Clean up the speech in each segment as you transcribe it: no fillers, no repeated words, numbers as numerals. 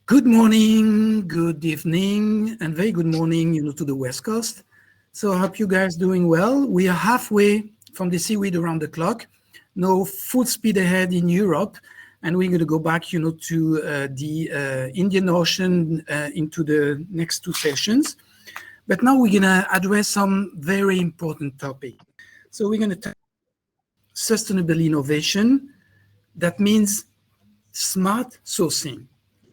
Good morning, good evening, and very good morning, to the West Coast. So I hope you guys doing well. We are halfway from the seaweed around the clock. No full speed ahead in Europe, and we're going to go back, to the Indian Ocean into the next two sessions. But now we're going to address some very important topic. So we're going to talk sustainable innovation. That means smart sourcing.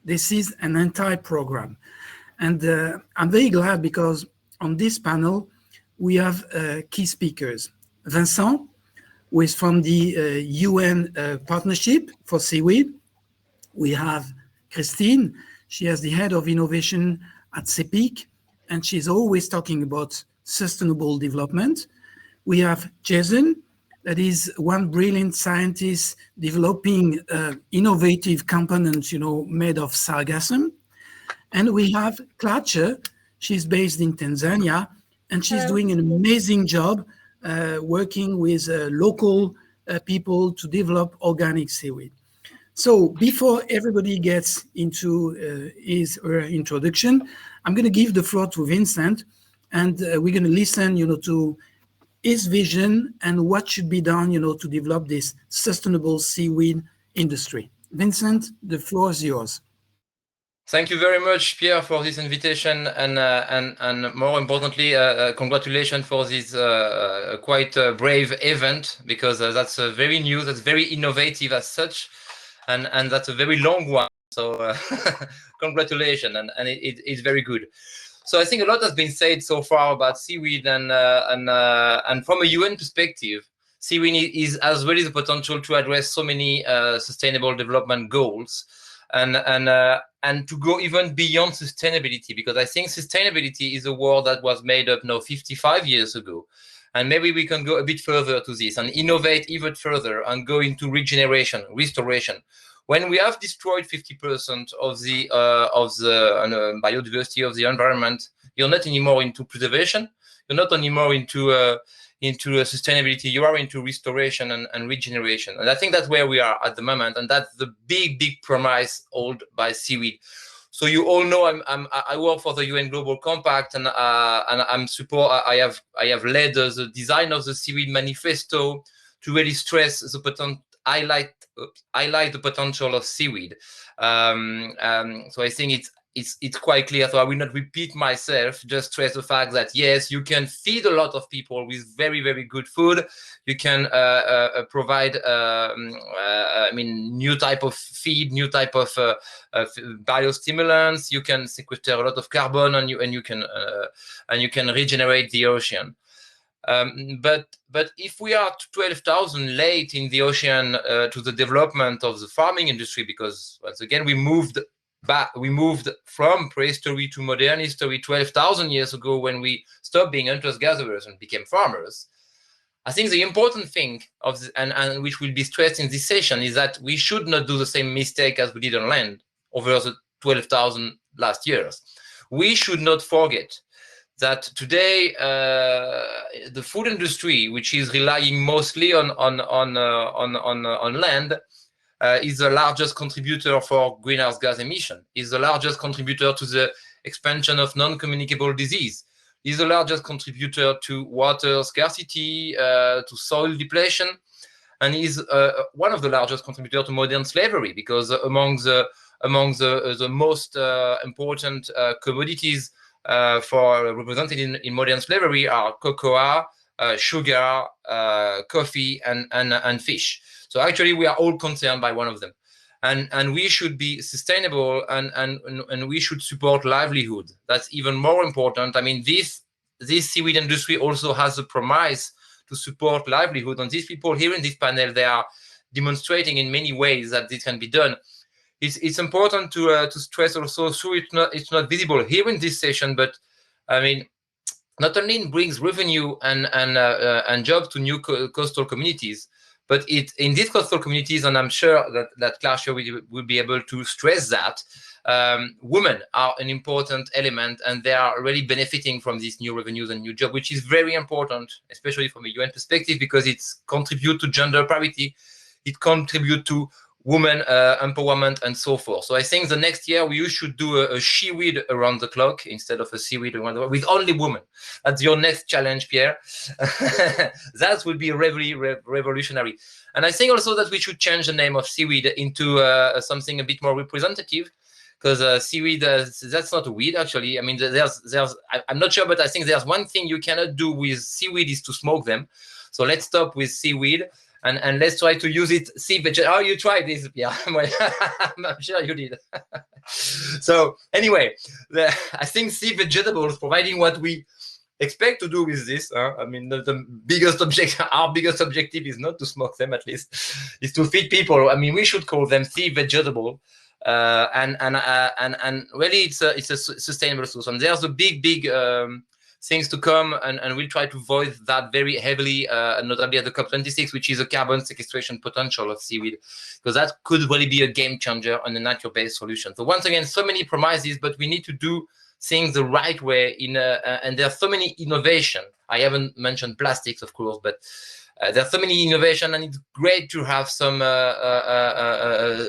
This is an entire program. And I'm very glad because on this panel, we have key speakers. Vincent, who is from the UN Partnership for Seaweed. We have Christine. She is the head of innovation at SEPPIC, and she's always talking about sustainable development. We have Jason, that is one brilliant scientist developing innovative components, made of sargassum. And we have Klaartje. She's based in Tanzania, and she's doing an amazing job working with local people to develop organic seaweed. So before everybody gets into his or her introduction, I'm going to give the floor to Vincent, and we're going to listen, to his vision and what should be done, to develop this sustainable seaweed industry. Vincent, the floor is yours. Thank you very much, Pierre, for this invitation, and more importantly, congratulations for this quite brave event, because that's very new, that's very innovative as such, and that's a very long one. So congratulations, and it's very good. So I think a lot has been said so far about seaweed, and from a UN perspective, seaweed has really the potential to address so many sustainable development goals, and to go even beyond sustainability, because I think sustainability is a word that was made up now 55 years ago, and maybe we can go a bit further to this and innovate even further and go into regeneration, restoration. When we have destroyed 50% of the biodiversity of the environment, you're not anymore into preservation. You're not anymore into sustainability. You are into restoration and regeneration. And I think that's where we are at the moment, and that's the big promise held by seaweed. So you all know I work for the UN Global Compact, and I'm support. I have led the design of the Seaweed Manifesto to really stress the potential. Highlight the potential of seaweed. So I think it's quite clear. So I will not repeat myself, just stress the fact that yes, you can feed a lot of people with very good food. You can provide new type of feed, new type of biostimulants. You can sequester a lot of carbon, and you can regenerate the ocean. But if we are 12,000 late in the ocean to the development of the farming industry, because once again we moved from prehistory to modern history 12,000 years ago, when we stopped being hunters gatherers and became farmers. I think the important thing and which will be stressed in this session is that we should not do the same mistake as we did on land over the 12,000 last years. We should not forget that today the food industry, which is relying mostly on land, is the largest contributor for greenhouse gas emission, is the largest contributor to the expansion of non-communicable disease, is the largest contributor to water scarcity, to soil depletion, and is one of the largest contributors to modern slavery, because among the most important commodities for represented in modern slavery are cocoa, sugar, coffee, and fish. So actually, we are all concerned by one of them, and we should be sustainable, and we should support livelihood. That's even more important. I mean, this seaweed industry also has the promise to support livelihood, and these people here in this panel, they are demonstrating in many ways that this can be done. It's important to stress also, so it's not visible here in this session, but I mean, not only it brings revenue and jobs to new coastal communities, but in these coastal communities, and I'm sure that Klaartje will be able to stress that, women are an important element, and they are really benefiting from these new revenues and new jobs, which is very important, especially from a UN perspective, because it contributes to gender parity, it contributes to women empowerment, and so forth. So I think the next year we should do a Seaweed around the clock instead of a Seaweed around the clock with only women. That's your next challenge, Pierre. That would be really revolutionary. And I think also that we should change the name of Seaweed into something a bit more representative, because seaweed, that's not a weed, actually. I mean, I'm not sure, but I think there's one thing you cannot do with seaweed is to smoke them. So let's stop with seaweed. And let's try to use it. Oh, you tried this, yeah. I'm sure you did. So anyway, I think sea vegetables, providing what we expect to do with this. I mean, the biggest objective, our biggest objective is not to smoke them, at least, is to feed people. I mean, we should call them sea vegetable. And really, it's a sustainable source. And there's a big things to come, and we'll try to voice that very heavily, notably at the COP26, which is a carbon sequestration potential of seaweed, because that could really be a game changer on a nature-based solution. So once again, so many promises, but we need to do things the right way. And there are so many innovation. I haven't mentioned plastics, of course, but there's so many innovation, and it's great to have some a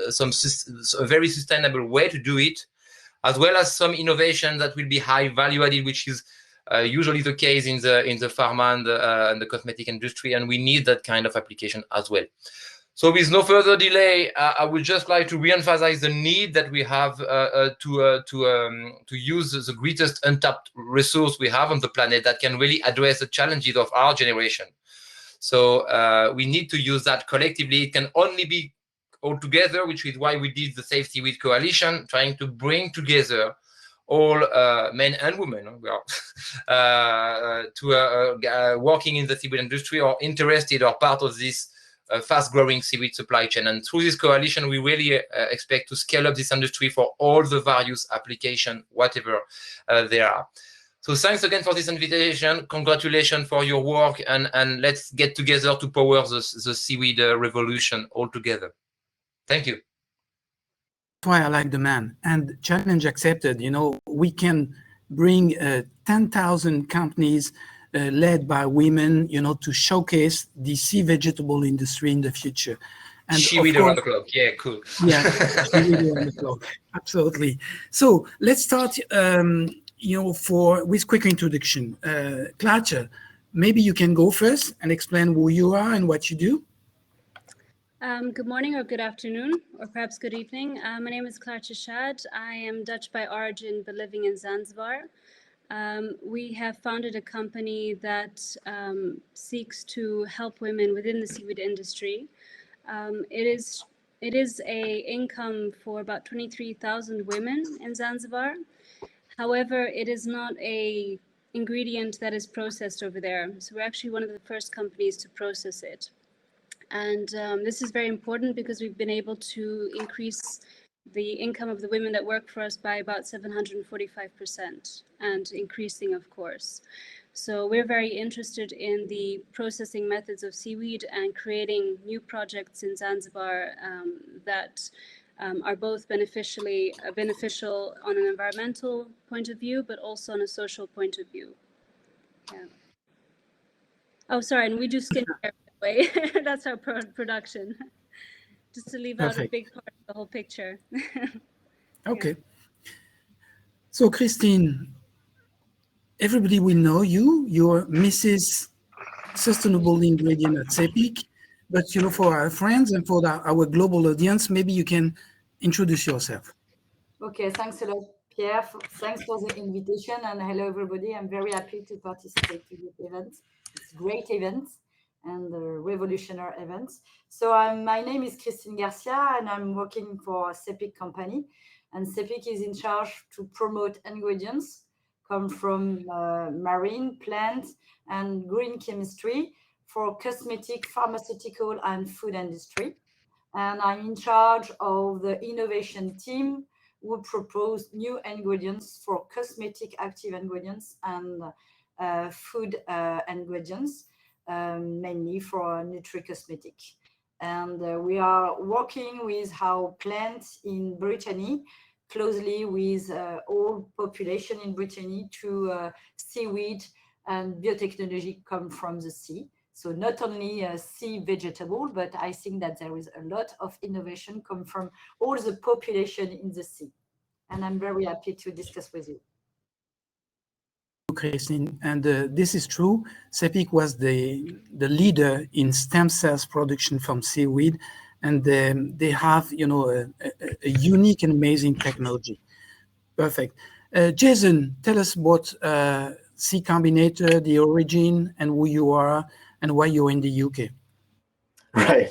very sustainable way to do it, as well as some innovation that will be high value added, which is usually the case in the pharma and the cosmetic industry, and we need that kind of application as well. So with no further delay, I would just like to re-emphasize the need that we have to use the greatest untapped resource we have on the planet that can really address the challenges of our generation. So we need to use that collectively. It can only be all together, which is why we did the Safe Seaweed Coalition, trying to bring together all men and women to working in the seaweed industry or interested or part of this fast-growing seaweed supply chain. And through this coalition, we really expect to scale up this industry for all the various applications, whatever there are. So thanks again for this invitation. Congratulations for your work, and let's get together to power the seaweed revolution all together. Thank you. That's why I like the man, and challenge accepted. You know, we can bring 10,000 companies led by women, you know, to showcase the sea vegetable industry in the future. And seaweed around the clock. Yeah, cool. Yeah, seaweed around the clock. Absolutely. So let's start, you know, with quick introduction. Klaartje, maybe you can go first and explain who you are and what you do. Good morning or good afternoon, or perhaps good evening. My name is Klaartje Schade. I am Dutch by origin, but living in Zanzibar. We have founded a company that seeks to help women within the seaweed industry. It is a income for about 23,000 women in Zanzibar. However, it is not a ingredient that is processed over there. So we're actually one of the first companies to process it. And this is very important because we've been able to increase the income of the women that work for us by about 745%, and increasing, of course. So we're very interested in the processing methods of seaweed and creating new projects in Zanzibar that are both beneficial on an environmental point of view, but also on a social point of view. Yeah. Oh, sorry, and we do skincare. That's our production, just to leave out a big part of the whole picture. Okay. So Christine, everybody will know you. You're Mrs. Sustainable Ingredient at SEPPIC, but you know, for our friends and for our global audience, maybe you can introduce yourself. Okay, thanks a lot, Pierre. Thanks for the invitation, and hello everybody. I'm very happy to participate in this event. It's a great event and revolutionary events. So my name is Christine Garcia, and I'm working for a SEPPIC company. And SEPPIC is in charge to promote ingredients come from marine, plant, and green chemistry for cosmetic, pharmaceutical, and food industry. And I'm in charge of the innovation team who propose new ingredients for cosmetic active ingredients and food ingredients. Mainly for nutri-cosmetic. And we are working with our plants in Brittany, closely with all population in Brittany to seaweed and biotechnology come from the sea. So not only sea vegetable, but I think that there is a lot of innovation come from all the population in the sea. And I'm very happy to discuss with you. Christine, and this is true. SEPPIC was the leader in stem cells production from seaweed, and they have, you know, a unique and amazing technology. Perfect. Jason, tell us about C-Combinator, the origin, and who you are, and why you're in the UK. Right.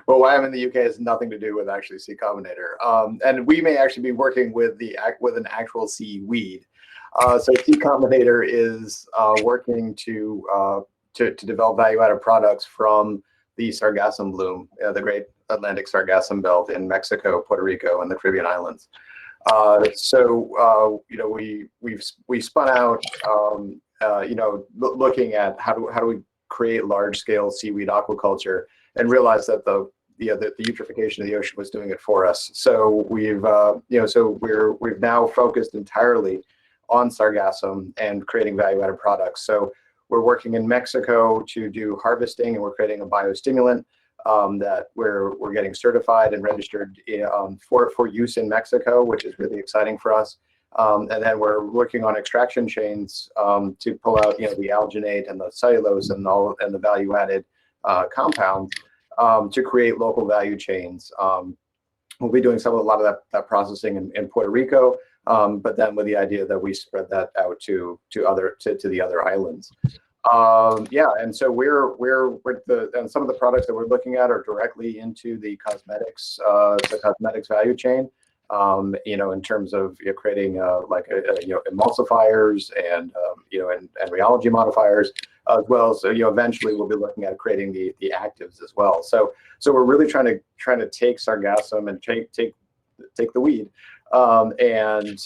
Well, why I'm in the UK has nothing to do with actually C-Combinator, and we may actually be working with an actual seaweed. So C-Combinator is working to develop value-added products from the sargassum bloom, the Great Atlantic Sargassum Belt in Mexico, Puerto Rico, and the Caribbean islands. So you know, we spun out, you know, looking at how do we create large-scale seaweed aquaculture, and realized that the eutrophication of the ocean was doing it for us. So we've you know, so we've now focused entirely on sargassum and creating value-added products. So we're working in Mexico to do harvesting, and we're creating a biostimulant that we're getting certified and registered for use in Mexico, which is really exciting for us. And then we're working on extraction chains to pull out, you know, the alginate and the cellulose and the value-added compounds to create local value chains. We'll be doing a lot of that processing in Puerto Rico, but then with the idea that we spread that out to the other islands. Yeah, and so and some of the products that we're looking at are directly into the cosmetics value chain. You know, in terms of, you know, creating you know, emulsifiers and you know, and rheology modifiers, as well as, you know, eventually we'll be looking at creating the actives as well. So we're really trying to take sargassum and take the weed, and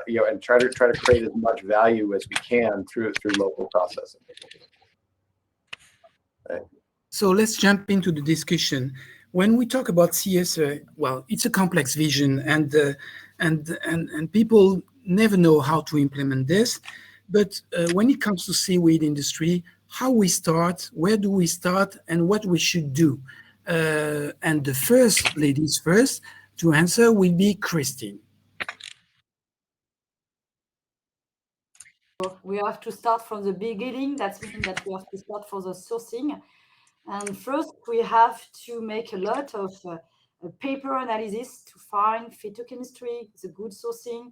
you know, and try to create as much value as we can through local processing. Right. So let's jump into the discussion. When we talk about CSA, well, it's a complex vision, and people never know how to implement this. But when it comes to seaweed industry, how we start, where do we start, and what we should do? And the first, ladies first, to answer will be Christine. We have to start from the beginning. That means that we have to start for the sourcing. And first, we have to make a lot of paper analysis to find phytochemistry, the good sourcing,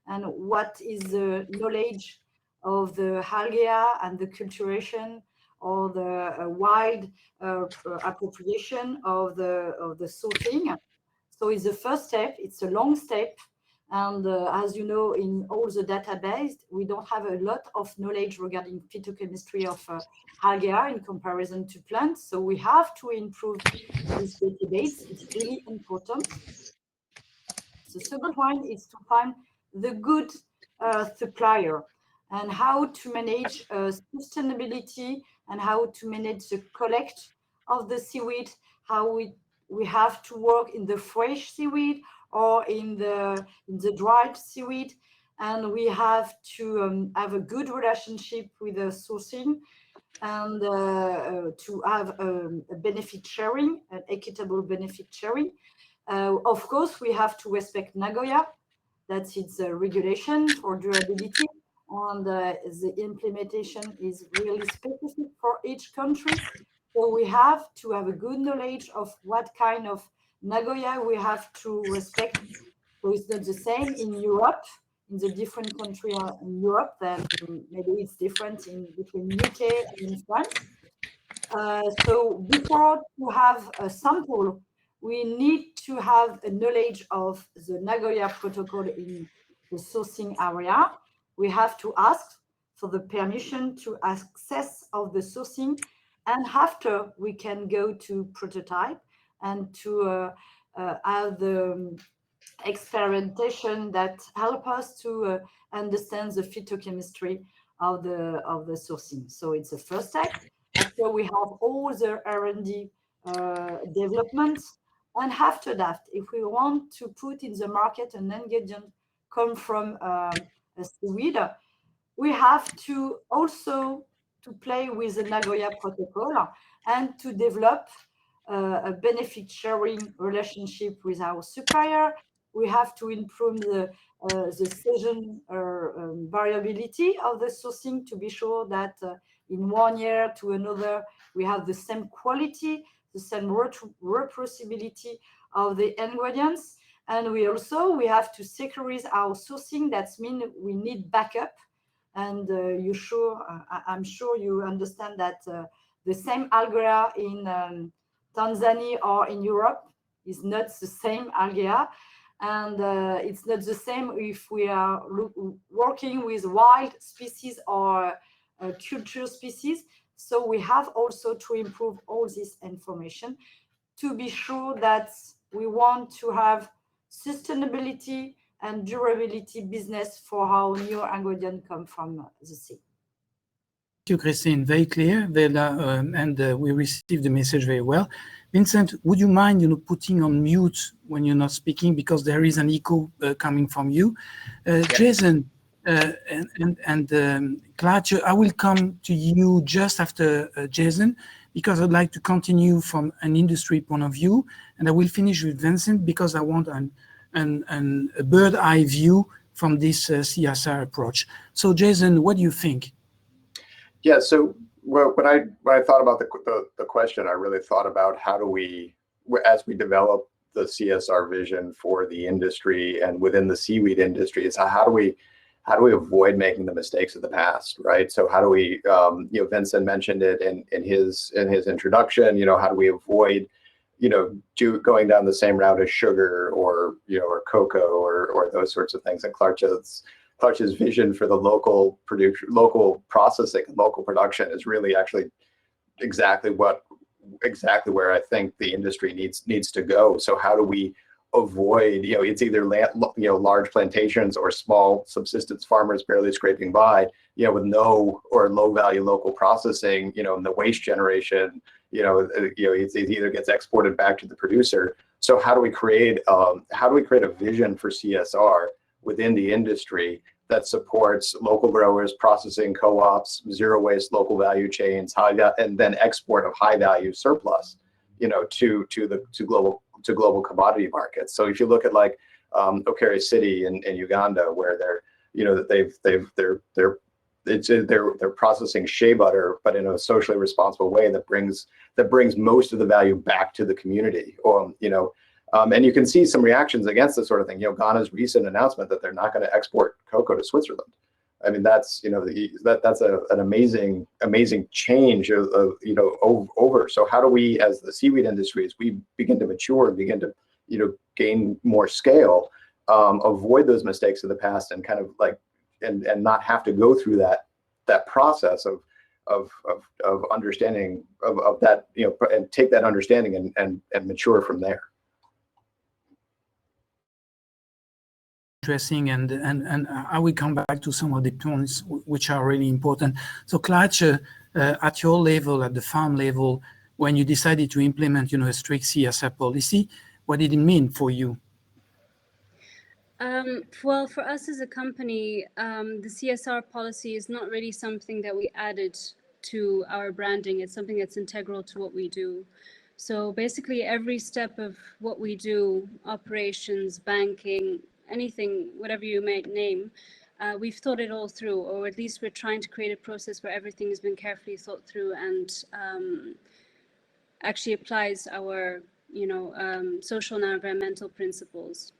and what is the knowledge of the algae and the culturation, or the wild appropriation of the sourcing. So it's the first step. It's a long step. And as you know, in all the database, we don't have a lot of knowledge regarding phytochemistry of algae in comparison to plants. So we have to improve this database. It's really important. The second one is to find the good supplier, and how to manage sustainability, and how to manage the collect of the seaweed, how we have to work in the fresh seaweed or in the dried seaweed, and we have to have a good relationship with the sourcing, and to have a benefit sharing, an equitable benefit sharing. Of course, we have to respect Nagoya. That's its regulation for durability, and the implementation is really specific for each country. So we have to have a good knowledge of what kind of Nagoya we have to respect. So it's not the same in Europe, in the different countries in Europe, then maybe it's different between UK and France. So before to have a sample, we need to have a knowledge of the Nagoya protocol in the sourcing area. We have to ask for the permission to access of the sourcing, and after we can go to prototype and to have the experimentation that help us to understand the phytochemistry of the sourcing. So it's the first step. After we have all the R&D development, and after that, if we want to put in the market an ingredient come from a seaweed, we have to also to play with the Nagoya Protocol and to develop a benefit sharing relationship with our supplier. We have to improve the season variability of the sourcing to be sure that in 1 year to another, we have the same quality, the same reproducibility of the ingredients. And we have to securize our sourcing. That means we need backup. And I'm sure you understand that the same algae in Tanzania or in Europe is not the same algae. And it's not the same if we are working with wild species or culture species. So we have also to improve all this information to be sure that we want to have sustainability and durability business for how new ingredients come from the sea. Thank you, Christine. Very clear, and we received the message very well. Vincent, would you mind, putting on mute when you're not speaking, because there is an echo coming from you? Jason and Klaartje, I will come to you just after Jason, because I'd like to continue from an industry point of view, and I will finish with Vincent because I want a bird eye view from this CSR approach. So, Jason, what do you think? Yeah, so when I thought about the question, I really thought about how do we, as we develop the CSR vision for the industry and within the seaweed industry, is how do we avoid making the mistakes of the past, right? So how do we, Vincent mentioned it in his introduction, how do we avoid, going down the same route as sugar or cocoa or those sorts of things. And Klaartje's vision for the local processing, local production is really actually exactly where I think the industry needs to go. So how do we avoid, it's either large plantations or small subsistence farmers barely scraping by, with no or low value local processing, and the waste generation, it either gets exported back to the producer. So how do we create a vision for CSR within the industry that supports local growers, processing co-ops, zero waste local value chains, and then export of high value surplus, to global commodity markets. So if you look at like Okere City in Uganda, where they're processing shea butter, but in a socially responsible way that brings most of the value back to the community. And you can see some reactions against this sort of thing. Ghana's recent announcement that they're not going to export cocoa to Switzerland. I mean, that's that's an amazing change over. So how do we, as the seaweed industry, as we begin to mature and begin to gain more scale, avoid those mistakes of the past and kind of like and not have to go through that process of understanding of that, and take that understanding and mature from there. Interesting, and I will come back to some of the points which are really important. So, Klaartje, at your level, at the farm level, when you decided to implement, a strict CSR policy, what did it mean for you? Well, for us as a company, the CSR policy is not really something that we added to our branding. It's something that's integral to what we do. So basically, every step of what we do, operations, banking, anything, whatever you may name, we've thought it all through, or at least we're trying to create a process where everything has been carefully thought through and actually applies our, social and environmental principles.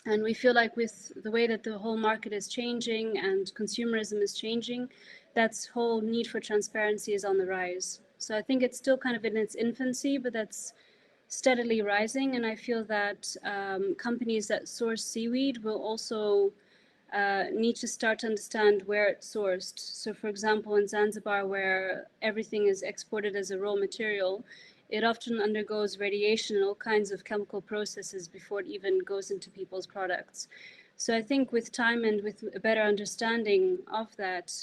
And we feel like with the way that the whole market is changing and consumerism is changing, that whole need for transparency is on the rise. So I think it's still kind of in its infancy, but that's steadily rising, and I feel that companies that source seaweed will also need to start to understand where it's sourced. So for example, in Zanzibar, where everything is exported as a raw material, it often undergoes radiation and all kinds of chemical processes before it even goes into people's products. So I think with time and with a better understanding of that,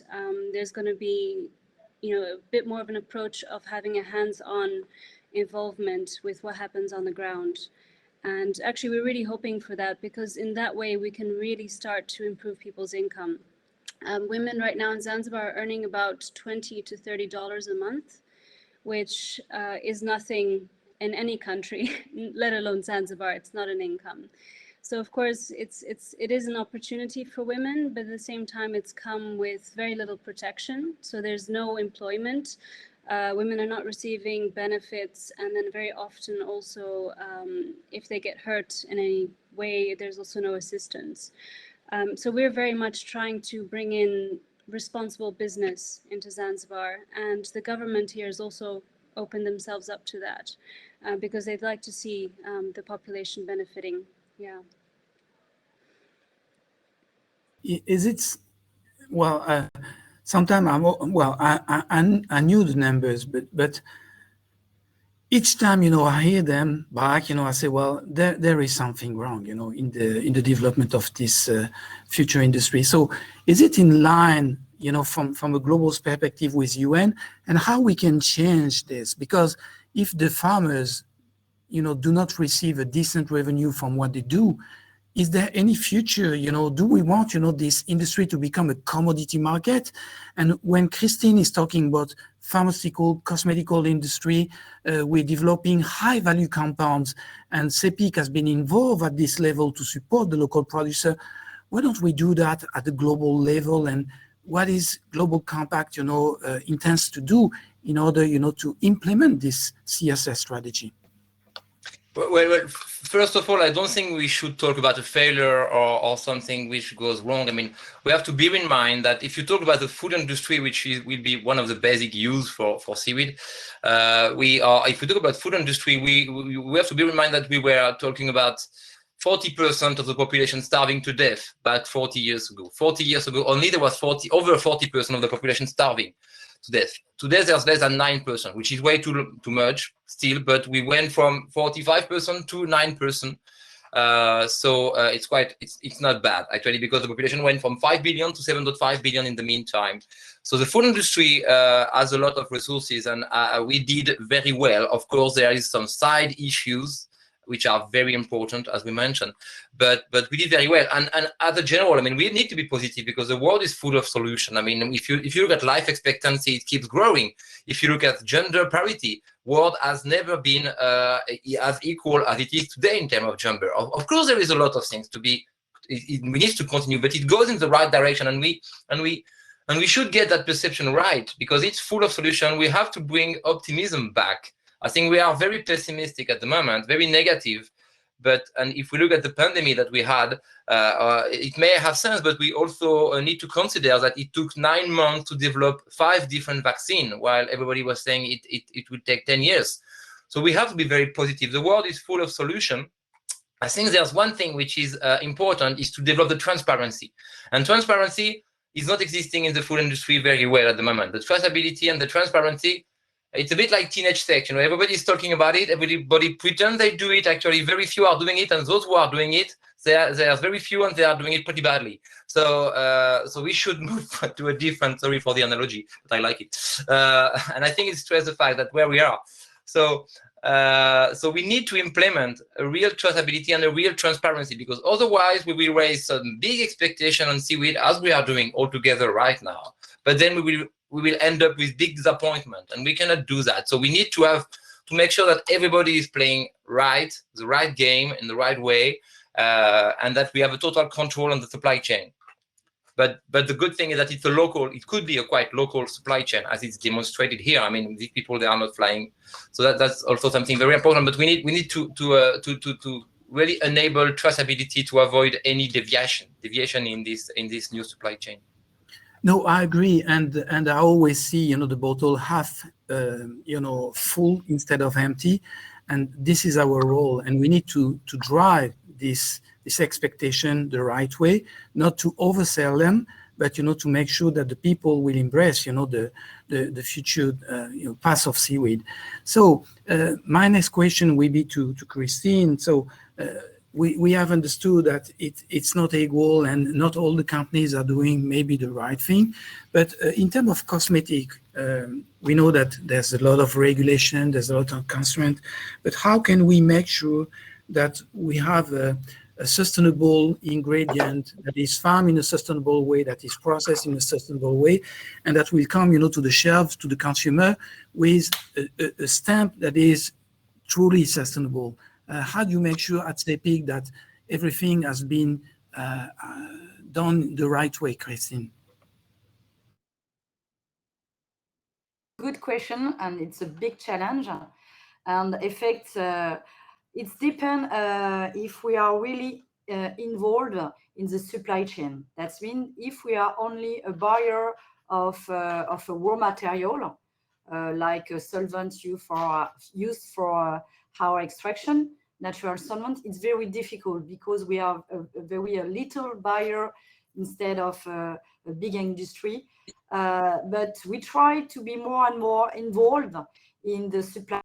there's going to be, a bit more of an approach of having a hands-on involvement with what happens on the ground. And actually we're really hoping for that, because in that way we can really start to improve people's income. Women right now in Zanzibar are earning about $20 to $30 a month, which is nothing in any country, let alone Zanzibar. It's not an income. So of course, it is an opportunity for women, but at the same time, it's come with very little protection. So there's no employment. Women are not receiving benefits, and then very often also, if they get hurt in any way, there's also no assistance. So we're very much trying to bring in responsible business into Zanzibar, and the government here has also opened themselves up to that because they'd like to see the population benefiting. Yeah. Is it, well, sometimes I knew the numbers, but each time, I hear them back, I say, well, there is something wrong, in the development of this future industry. So is it in line, from a global perspective with UN, and how we can change this? Because if the farmers, do not receive a decent revenue from what they do, is there any future, do we want, this industry to become a commodity market? And when Christine is talking about pharmaceutical, cosmetical industry, we're developing high value compounds, and SEPPIC has been involved at this level to support the local producer. Why don't we do that at the global level? And what is Global Compact, intends to do in order, to implement this CSS strategy? Well, first of all, I don't think we should talk about a failure or something which goes wrong. I mean, we have to bear in mind that if you talk about the food industry, which will be one of the basic use for seaweed, if we talk about food industry, we have to bear in mind that we were talking about 40% of the population starving to death about 40 years ago. 40 years ago, only there was over 40% of the population starving to death. Today, there's less than 9%, which is way too much still, but we went from 45% to 9%. So it's not bad, actually, because the population went from 5 billion to 7.5 billion in the meantime. So the food industry has a lot of resources, and we did very well. Of course, there is some side issues which are very important, as we mentioned, but we did very well. And as a general, I mean, we need to be positive because the world is full of solutions. I mean, if you look at life expectancy, it keeps growing. If you look at gender parity, world has never been as equal as it is today in terms of gender. Of course, there is a lot of things to be. We need to continue, but it goes in the right direction, and we should get that perception right because it's full of solutions. We have to bring optimism back. I think we are very pessimistic at the moment, very negative. And if we look at the pandemic that we had, it may have sense, but we also need to consider that it took 9 months to develop 5 different vaccines, while everybody was saying it would take 10 years. So we have to be very positive. The world is full of solutions. I think there's one thing which is important is to develop the transparency. And transparency is not existing in the food industry very well at the moment. The traceability and the transparency, it's a bit like teenage sex, everybody's talking about it, everybody pretends they do it, actually very few are doing it, and those who are doing it, there are very few and they are doing it pretty badly. So we should move to a different, sorry for the analogy, but I like it. And I think it stresses the fact that where we are. So we need to implement a real traceability and a real transparency, because otherwise we will raise some big expectation on seaweed, as we are doing all together right now. But then we will end up with big disappointment, and we cannot do that. So we need to make sure that everybody is playing the right game in the right way, and that we have a total control on the supply chain. But the good thing is that it could be a quite local supply chain, as it's demonstrated here. I mean, these people, they are not flying. So that's also something very important. But we need to really enable traceability to avoid any deviation in this new supply chain. No, I agree, and I always see, the bottle half, full instead of empty, and this is our role, and we need to drive this expectation the right way, not to oversell them, but to make sure that the people will embrace, the future, path of seaweed. So my next question will be to Christine. So. We have understood that it's not equal, and not all the companies are doing maybe the right thing. But in terms of cosmetic, we know that there's a lot of regulation, there's a lot of constraint. But how can we make sure that we have a a sustainable ingredient that is farmed in a sustainable way, that is processed in a sustainable way, and that will come, to the shelves, to the consumer with a stamp that is truly sustainable. How do you make sure at SEPPIC that everything has been done the right way, Christine? Good question, and it's a big challenge. And effect, it's depend if we are really involved in the supply chain. That means if we are only a buyer of a raw material, like a solvent used for our extraction, natural solvent, it's very difficult because we are a very little buyer instead of a big industry. But we try to be more and more involved in the supply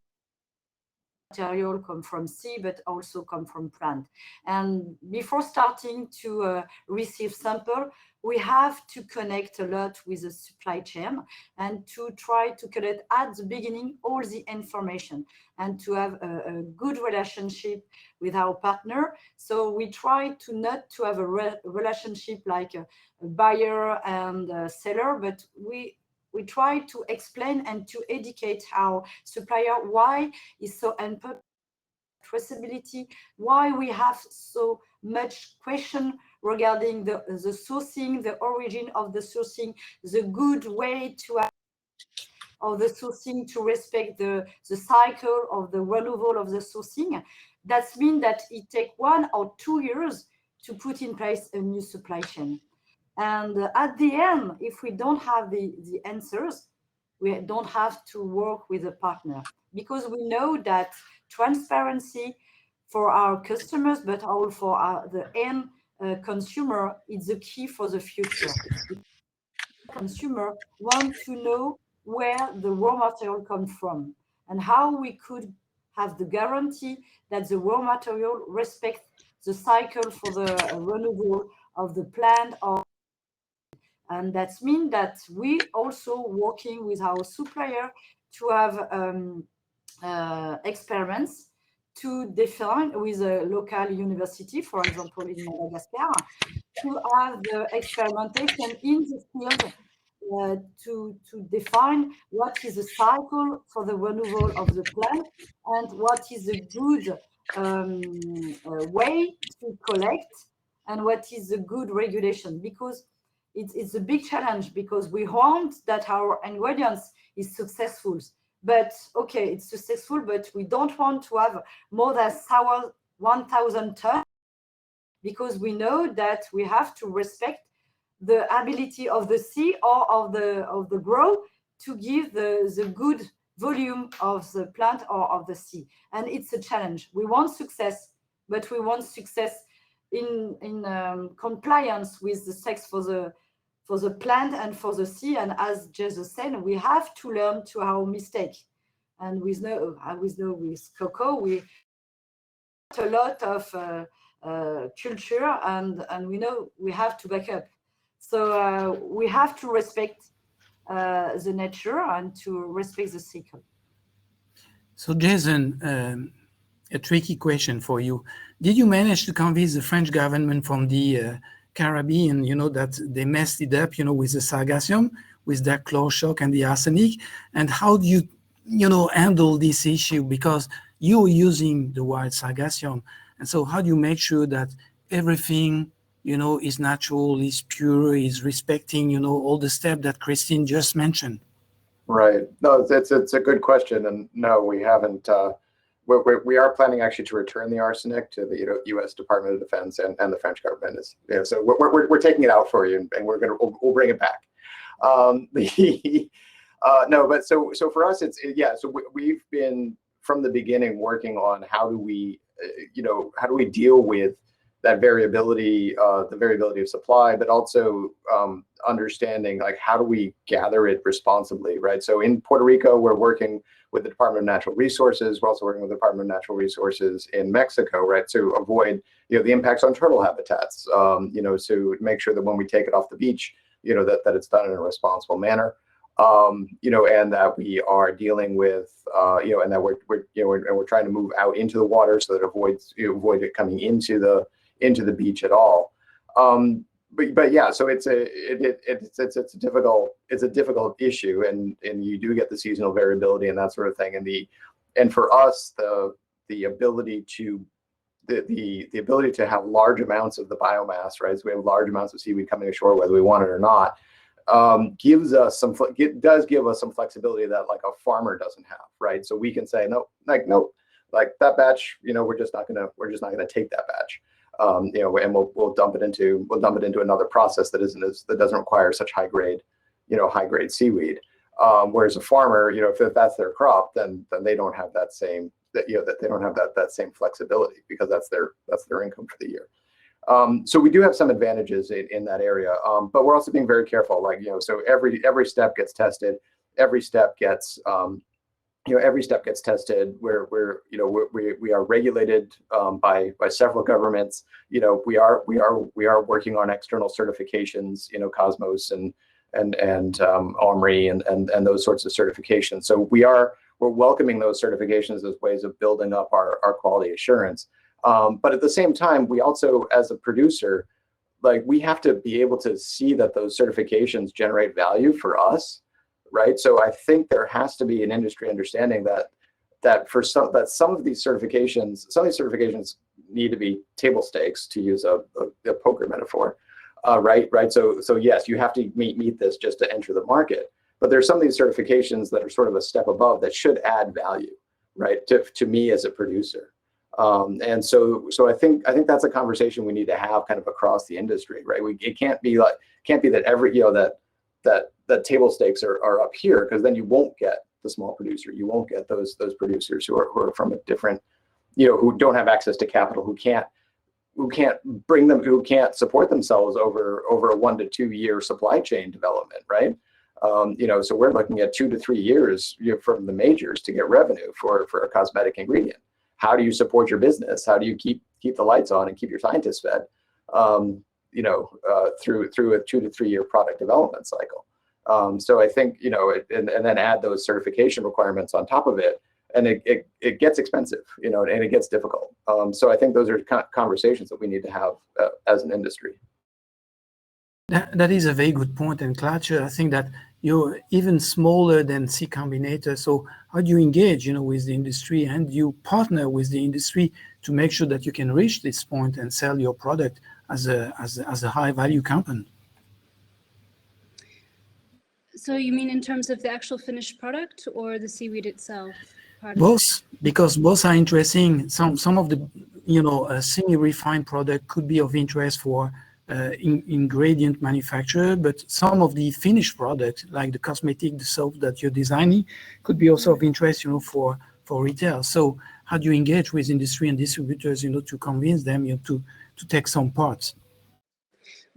material come from sea, but also come from plant. And before starting to receive sample, we have to connect a lot with the supply chain and to try to collect at the beginning all the information and to have a good relationship with our partner. So we try to not to have a relationship like a buyer and a seller, but we try to explain and to educate our supplier why it's so important, traceability, why we have so much question regarding the sourcing, the origin of the sourcing, the good way to have of the sourcing to respect the cycle of the renewal of the sourcing. That means that it takes 1 or 2 years to put in place a new supply chain. And at the end, if we don't have the answers, we don't have to work with a partner, because we know that transparency for our customers, but also for the end consumer, is the key for the future. Consumer want to know where the raw material comes from and how we could have the guarantee that the raw material respects the cycle for the renewal of the plant. And that means that we also working with our supplier to have experiments to define with a local university, for example, in Madagascar, to have the experimentation in the field to define what is the cycle for the renewal of the plant and what is a good way to collect and what is a good regulation, because it's a big challenge, because we want that our ingredients is successful. But okay, it's successful, but we don't want to have more than 1,000 tons, because we know that we have to respect the ability of the sea or of the grow to give the good volume of the plant or of the sea. And it's a challenge. We want success, but we want success in compliance with the sex for the plant and for the sea. And as Jesus said, we have to learn to our mistake. And with cocoa, we a lot of culture, and we know we have to back up. So we have to respect the nature and to respect the cycle. So Jason, a tricky question for you. Did you manage to convince the French government from the Caribbean, that they messed it up, with the sargassum, with that chlor shock and the arsenic? And how do you, handle this issue? Because you're using the wild sargassum. And so how do you make sure that everything, is natural, is pure, is respecting, all the steps that Christine just mentioned? Right. No, it's a good question. And no, we haven't. We are planning actually to return the arsenic to the U.S. Department of Defense and the French government. So we're taking it out for you, and we'll bring it back. No, but so for us, so we've been from the beginning working on how do we deal with that variability, the variability of supply, but also understanding like how do we gather it responsibly, right? So in Puerto Rico, we're working with the Department of Natural Resources. We're also working with the Department of Natural Resources in Mexico, right, to avoid the impacts on turtle habitats. To make sure that when we take it off the beach, that it's done in a responsible manner. And that we are dealing with, and that we're trying to move out into the water so that avoid it coming into the into the beach at all. But yeah, so it's a difficult issue, and you do get the seasonal variability and that sort of thing. And for us, the ability to have large amounts of the biomass, right? So we have large amounts of seaweed coming ashore, whether we want it or not, does give us some flexibility that like a farmer doesn't have, right? So we can say no, like that batch, we're just not gonna take that batch, and we'll dump it into another process that doesn't require such high grade seaweed. Whereas a farmer, if that's their crop, then they don't have that same that same flexibility, because that's their income for the year. So we do have some advantages in that area, but we're also being very careful. Like, so every step gets tested. Every step gets tested. We are regulated by several governments. We are working on external certifications. Cosmos and OMRI and those sorts of certifications. So we're welcoming those certifications as ways of building up our quality assurance. But at the same time, we also, as a producer, like, we have to be able to see that those certifications generate value for us, right? So I think there has to be an industry understanding that some of these certifications need to be table stakes, to use a poker metaphor, right? So yes, you have to meet this just to enter the market. But there's some of these certifications that are sort of a step above that should add value, right, to me as a producer. And so I think that's a conversation we need to have kind of across the industry, right? It can't be that every that table stakes are up here, because then you won't get the small producer. You won't get those producers who are from a different, who don't have access to capital, who can't support themselves over a 1 to 2 year supply chain development, right? So we're looking at 2 to 3 years from the majors to get revenue for a cosmetic ingredient. How do you support your business? How do you keep the lights on and keep your scientists fed? Through a 2 to 3 year product development cycle. So I think, and then add those certification requirements on top of it, and it gets expensive, and it gets difficult. So I think those are conversations that we need to have as an industry. That is a very good point. And Klaartje, I think that you're even smaller than C-Combinator. So how do you engage, with the industry, and you partner with the industry to make sure that you can reach this point and sell your product as a high value company? So you mean in terms of the actual finished product or the seaweed itself? Both, because both are interesting. Some of the, semi-refined product could be of interest for ingredient manufacturer, but some of the finished product, like the cosmetic, the soap that you're designing, could be also of interest, for retail. So how do you engage with industry and distributors, to convince them, to take some parts?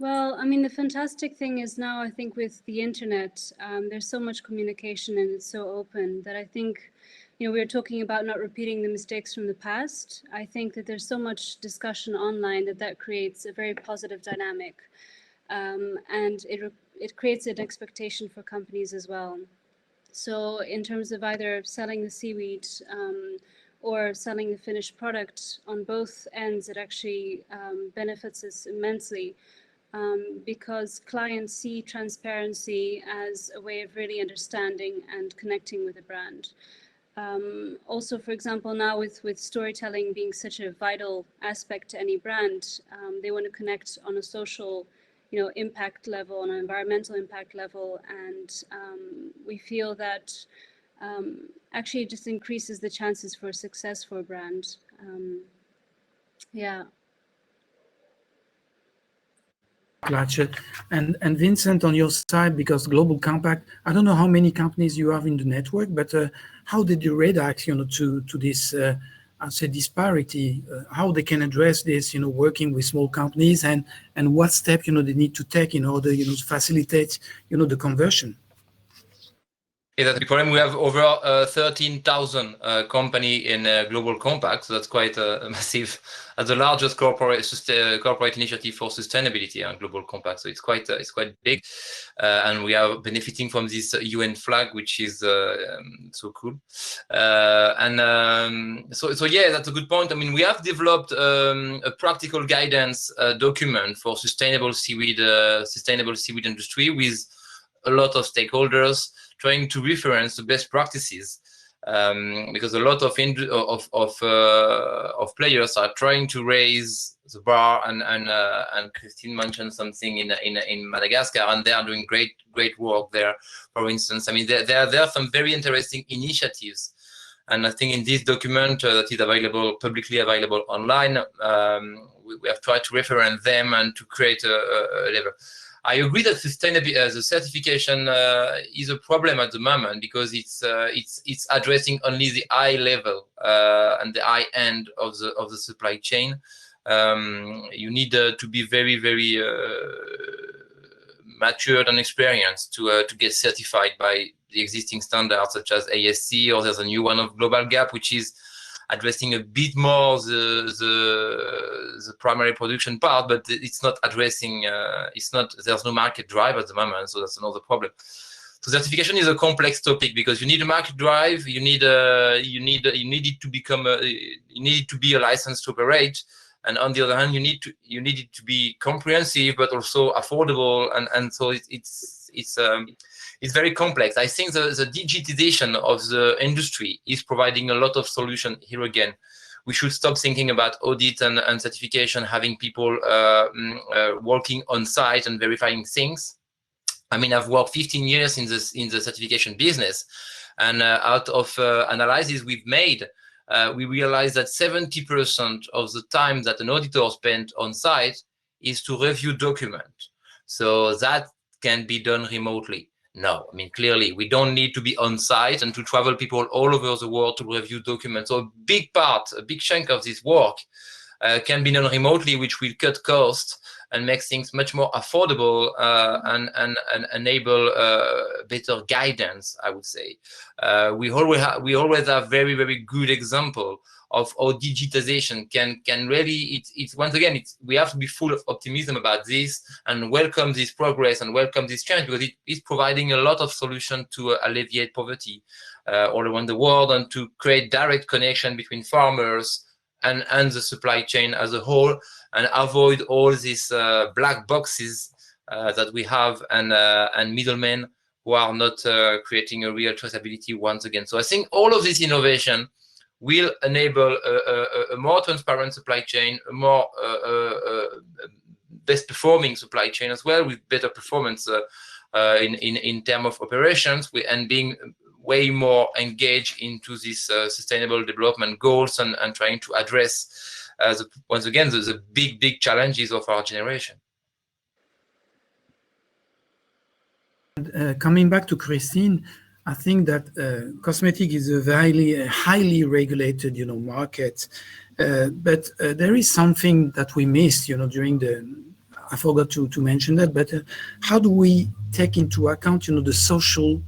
Well, I mean, the fantastic thing is now, I think with the internet, there's so much communication and it's so open that I think, we were talking about not repeating the mistakes from the past. I think that there's so much discussion online that creates a very positive dynamic, and it creates an expectation for companies as well. So in terms of either selling the seaweed or selling the finished product, on both ends, it actually benefits us immensely. Because clients see transparency as a way of really understanding and connecting with a brand. Also, for example, now with storytelling being such a vital aspect to any brand, they want to connect on a social, impact level, on an environmental impact level, and we feel that actually it just increases the chances for success for a brand. Yeah. Klaartje. And Vincent, on your side, because Global Compact, I don't know how many companies you have in the network, but how did you react, to this, I'd say, disparity? How they can address this, working with small companies, and what step, they need to take in order, to facilitate, the conversion? Yeah, that's the problem. We have over 13,000 company in Global Compact, so that's quite massive. As the largest corporate initiative for sustainability and Global Compact, so it's quite big, and we are benefiting from this UN flag, which is so cool. So yeah, that's a good point. I mean, we have developed a practical guidance document for sustainable seaweed industry with a lot of stakeholders, trying to reference the best practices, because a lot of players are trying to raise the bar, and Christine mentioned something in Madagascar, and they are doing great work there. For instance, I mean, there are some very interesting initiatives, and I think in this document that is publicly available online, we have tried to reference them and to create a level. I agree that sustainability, the certification is a problem at the moment, because it's addressing only the high level and the high end of the supply chain. You need to be very matured and experienced to get certified by the existing standards such as ASC, or there's a new one of Global Gap, which is addressing a bit more the primary production part, but it's not addressing. There's no market drive at the moment, so that's another problem. So certification is a complex topic, because you need a market drive. You need it to become you need it to be a license to operate, and on the other hand, you need it to be comprehensive but also affordable, and so it's very complex. I think the digitization of the industry is providing a lot of solution here again. We should stop thinking about audit and certification, having people working on site and verifying things. I mean, I've worked 15 years in the certification business, and out of analysis we've made, we realized that 70% of the time that an auditor spent on site is to review document. So that can be done remotely. No, I mean, clearly, we don't need to be on site and to travel people all over the world to review documents. So a big chunk of this work can be done remotely, which will cut costs and make things much more affordable and enable better guidance, I would say. We always have very good example of how digitization can really, it's once again, we have to be full of optimism about this and welcome this progress and welcome this change, because it is providing a lot of solution to alleviate poverty all around the world, and to create direct connection between farmers and the supply chain as a whole, and avoid all these black boxes that we have, and middlemen who are not creating a real traceability once again. So I think all of this innovation will enable a more transparent supply chain, a more best performing supply chain as well, with better performance in terms of operations, and being way more engaged into these sustainable development goals, and trying to address once again the big challenges of our generation. Coming back to Christine, I think that cosmetic is a very highly regulated, market, but there is something that we missed, during I forgot to mention that, but how do we take into account, the social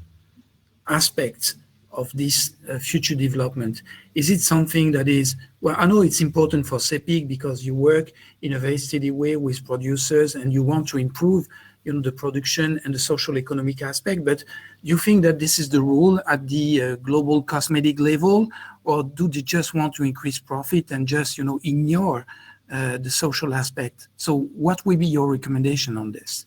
aspects of this future development? Is it something that is, well, I know it's important for SEPPIC because you work in a very steady way with producers and you want to improve the production and the social economic aspect, but do you think that this is the rule at the global cosmetic level, or do they just want to increase profit and just ignore the social aspect? So what will be your recommendation on this?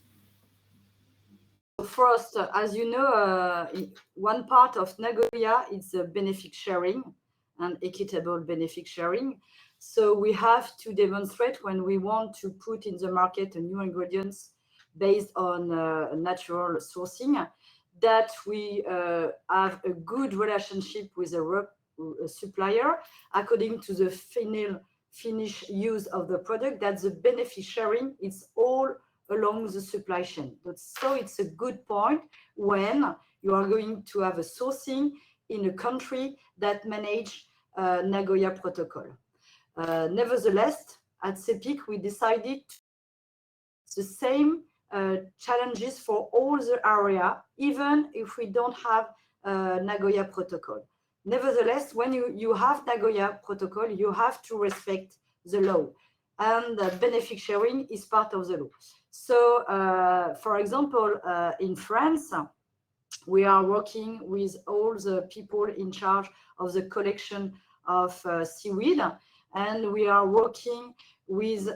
First, as you know, one part of Nagoya is benefit sharing and equitable benefit sharing. So we have to demonstrate, when we want to put in the market a new ingredients based on natural sourcing, that we have a good relationship with a supplier according to the finish use of the product, that the benefit sharing is all along the supply chain. So it's a good point when you are going to have a sourcing in a country that manage Nagoya Protocol. Nevertheless, at SEPPIC, we decided the same challenges for all the area, even if we don't have Nagoya Protocol. Nevertheless, when you have Nagoya Protocol, you have to respect the law, and benefit sharing is part of the law. So, for example, in France, we are working with all the people in charge of the collection of seaweed, and we are working with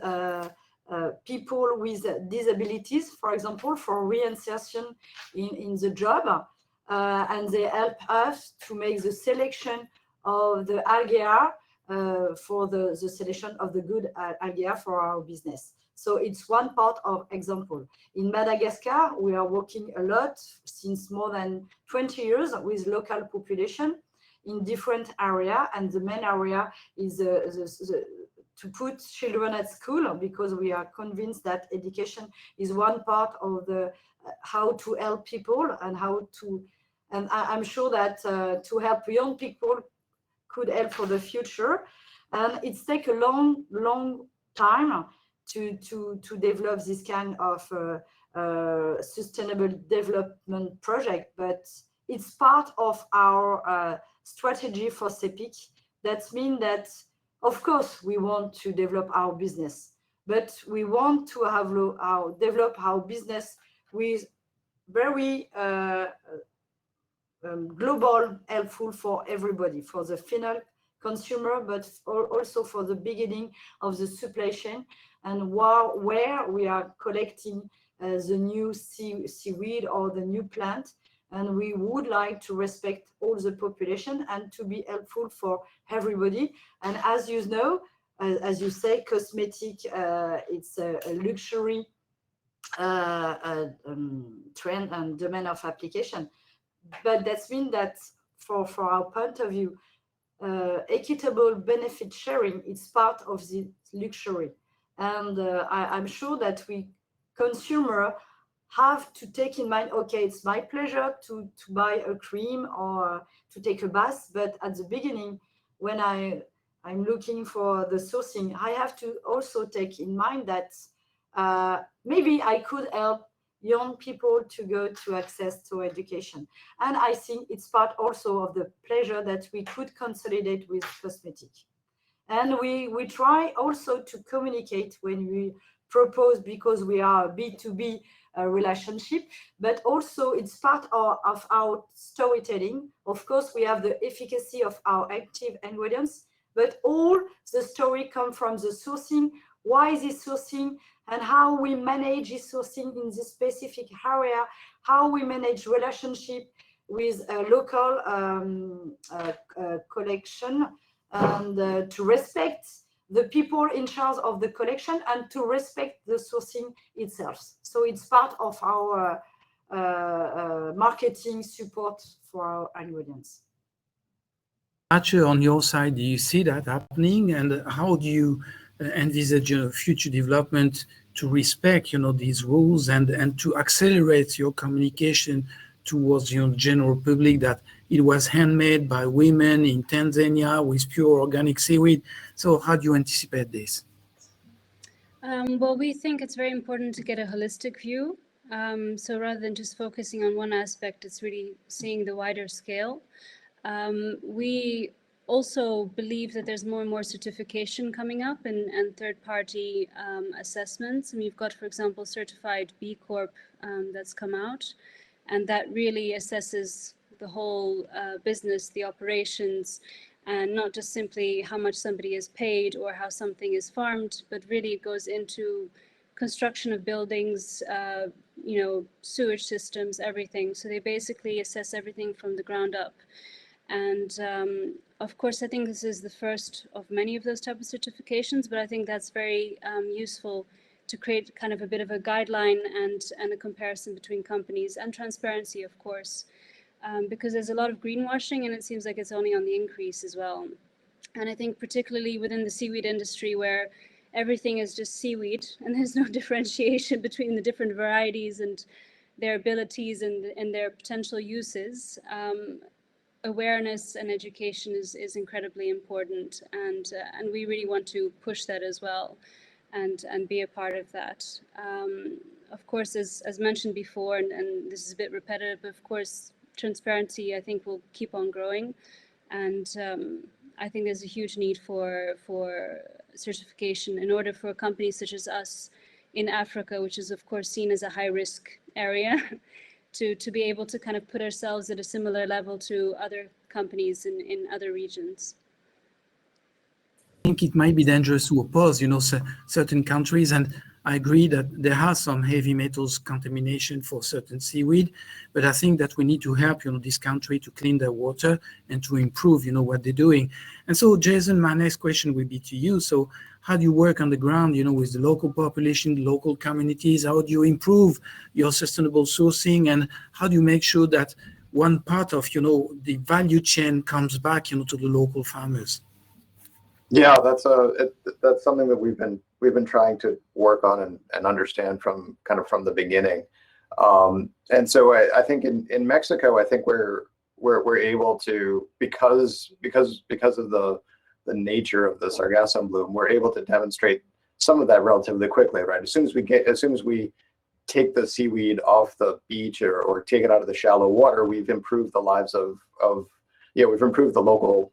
people with disabilities, for example, for reinsertion in the job, and they help us to make the selection of the algae for the selection of the good algae for our business. So it's one part of example. In Madagascar, we are working a lot since more than 20 years with local population in different area, and the main area is to put children at school, because we are convinced that education is one part of the how to help people and how to, and I'm sure that to help young people could help for the future. And it's take a long time to develop this kind of sustainable development project, but it's part of our strategy for SEPPIC. That means that, of course, we want to develop our business, but we want to have develop our business with very global, helpful for everybody, for the final consumer, but also for the beginning of the supply chain, and where we are collecting the new seaweed or the new plant. And we would like to respect all the population and to be helpful for everybody. And as you know, as you say, cosmetic, it's a luxury trend and domain of application. But that means that for our point of view, equitable benefit sharing is part of the luxury. And I'm sure that we consumer have to take in mind, okay, it's my pleasure to buy a cream or to take a bath, but at the beginning, when I'm looking for the sourcing, I have to also take in mind that maybe I could help young people to go to access to education. And I think it's part also of the pleasure that we could consolidate with cosmetic. And we try also to communicate when we propose, because we are a B2B relationship, but also it's part of our storytelling. Of course, we have the efficacy of our active ingredients, but all the story come from the sourcing. Why is this sourcing, and how we manage this sourcing in this specific area, how we manage relationship with a local collection, and to respect the people in charge of the collection and to respect the sourcing itself. So it's part of our marketing support for our ingredients. Klaartje, on your side, do you see that happening, and how do you envisage future development to respect, these rules and to accelerate your communication towards general public that it was handmade by women in Tanzania with pure organic seaweed? So how do you anticipate this? Well, we think it's very important to get a holistic view. So rather than just focusing on one aspect, it's really seeing the wider scale. We also believe that there's more and more certification coming up and third-party assessments. And we've got, for example, certified B Corp that's come out, and that really assesses the whole business, the operations, and not just simply how much somebody is paid or how something is farmed, but really it goes into construction of buildings, sewage systems, everything. So they basically assess everything from the ground up. And of course, I think this is the first of many of those type of certifications, but I think that's very useful to create kind of a bit of a guideline and a comparison between companies, and transparency, of course, because there's a lot of greenwashing and it seems like it's only on the increase as well. And I think particularly within the seaweed industry, where everything is just seaweed and there's no differentiation between the different varieties and their abilities and their potential uses, awareness and education is incredibly important, and we really want to push that as well and be a part of that. Of course, as mentioned before, and this is a bit repetitive, but of course, transparency, I think, will keep on growing. And I think there's a huge need for certification in order for companies such as us in Africa, which is of course seen as a high risk area, to be able to kind of put ourselves at a similar level to other companies in other regions. I think it might be dangerous to oppose, certain countries, and I agree that there are some heavy metals contamination for certain seaweed, but I think that we need to help, this country to clean their water and to improve, what they're doing. And so, Jason, my next question will be to you. So, how do you work on the ground, with the local population, the local communities? How do you improve your sustainable sourcing, and how do you make sure that one part of, the value chain comes back, to the local farmers? Yeah, that's something that we've been trying to work on and understand from the beginning. And so I think in Mexico, I think we're able to, because of the nature of the sargassum bloom, we're able to demonstrate some of that relatively quickly, right? As soon as we take the seaweed off the beach or take it out of the shallow water, we've improved the lives of we've improved the local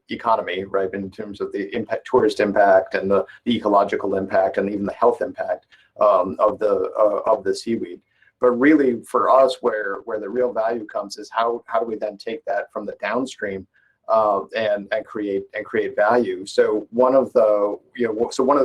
economy, right, in terms of the tourist impact and the ecological impact and even the health impact of the seaweed. But really, for us, where the real value comes is how do we then take that from the downstream and create value. So one of the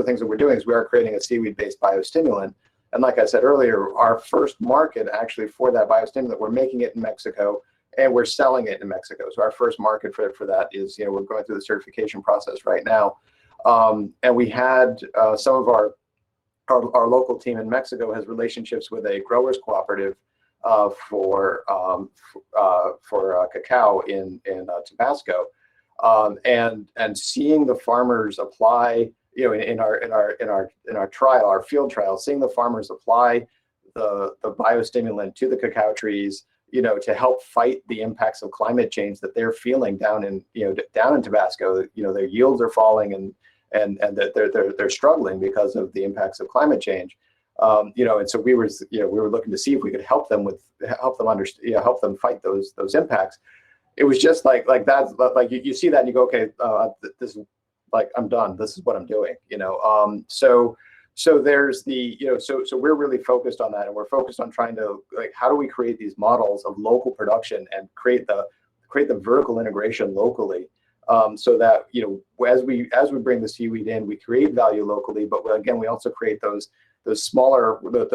things that we're doing is we are creating a seaweed-based biostimulant. And like I said earlier, our first market actually for that biostimulant, we're making it in Mexico. And we're selling it in Mexico. So our first market for that is, we're going through the certification process right now. And we had some of our local team in Mexico has relationships with a growers cooperative for cacao in Tabasco, and seeing the farmers apply, in our trial, our field trial, seeing the farmers apply the biostimulant to the cacao trees, to help fight the impacts of climate change that they're feeling down in Tabasco. Their yields are falling and that they're struggling because of the impacts of climate change. And so we were looking to see if we could help them fight those impacts. It was just like that, like you see that and you go, okay, this is like, I'm done. This is what I'm doing, So there's so we're really focused on that, and we're focused on trying to, like, how do we create these models of local production and create the vertical integration locally, so that as we bring the seaweed in, we create value locally, but again we also create those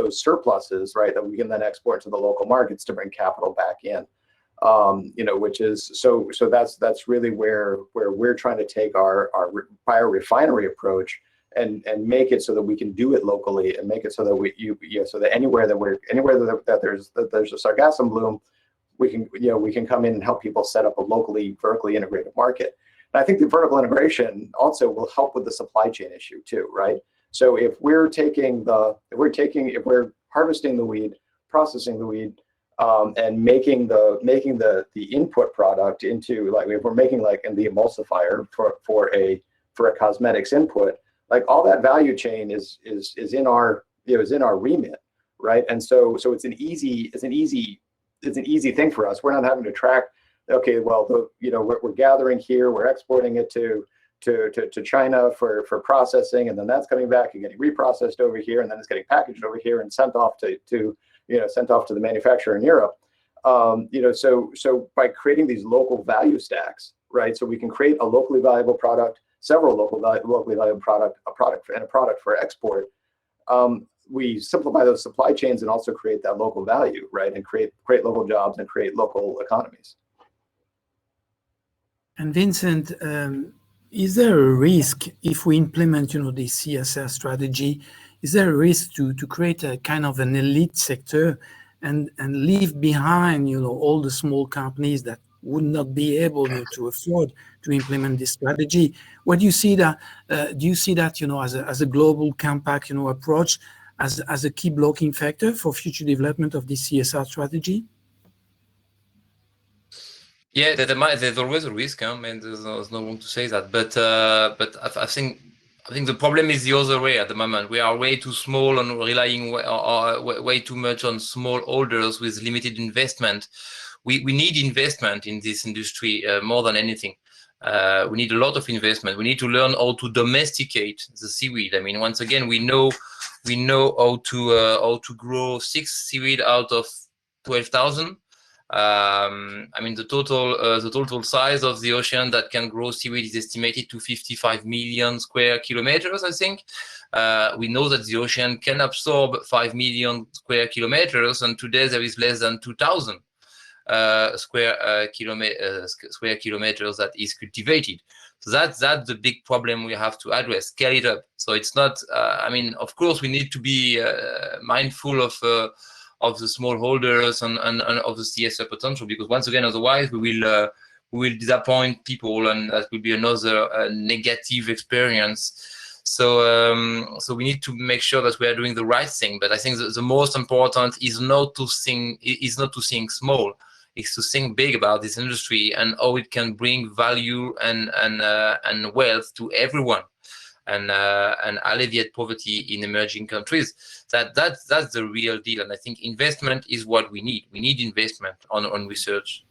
surpluses, right, that we can then export to the local markets to bring capital back in, which is so that's really where we're trying to take our biorefinery approach. And make it so that we can do it locally, and make it so that so that anywhere that there's a sargassum bloom, we can come in and help people set up a vertically integrated market. And I think the vertical integration also will help with the supply chain issue too, right? So if we're harvesting the weed, processing the weed, and making the input product into, like, if we're making in the emulsifier for a cosmetics input, like, all that value chain is in our remit, right? And so it's an easy thing for us. We're not having to track. Okay, well, we're gathering here, we're exporting it to China for processing, and then that's coming back and getting reprocessed over here, and then it's getting packaged over here and sent off to the manufacturer in Europe. So by creating these local value stacks, right? So we can create a locally valuable product, several locally valuable product for export. We simplify those supply chains and also create that local value, right? And create local jobs and create local economies. And Vincent, is there a risk if we implement, the CSR strategy? Is there a risk to create a kind of an elite sector and leave behind, all the small companies that would not be able to afford to implement this strategy? What do you see that? Do you see that, as a global compact, approach as a key blocking factor for future development of this CSR strategy? Yeah, there's always a risk. I mean, there's no wrong to say that, but I think I think the problem is the other way at the moment. We are way too small and relying way too much on small holders with limited investment. We need investment in this industry more than anything. We need a lot of investment. We need to learn how to domesticate the seaweed. I mean, once again, we know how to grow 6 seaweed out of 12,000. I mean, the total size of the ocean that can grow seaweed is estimated to 55 million square kilometers, I think. We know that the ocean can absorb 5 million square kilometers, and today there is less than 2,000 square kilometers that is cultivated. So that's the big problem we have to address. Scale it up. So it's not. I mean, of course, we need to be mindful of the small holders and of the CSR potential, because once again, otherwise we will disappoint people, and that will be another negative experience. So we need to make sure that we are doing the right thing. But I think the most important is not to think small. It's to think big about this industry and how it can bring value and wealth to everyone, and alleviate poverty in emerging countries. That's the real deal. And I think investment is what we need. We need investment on research.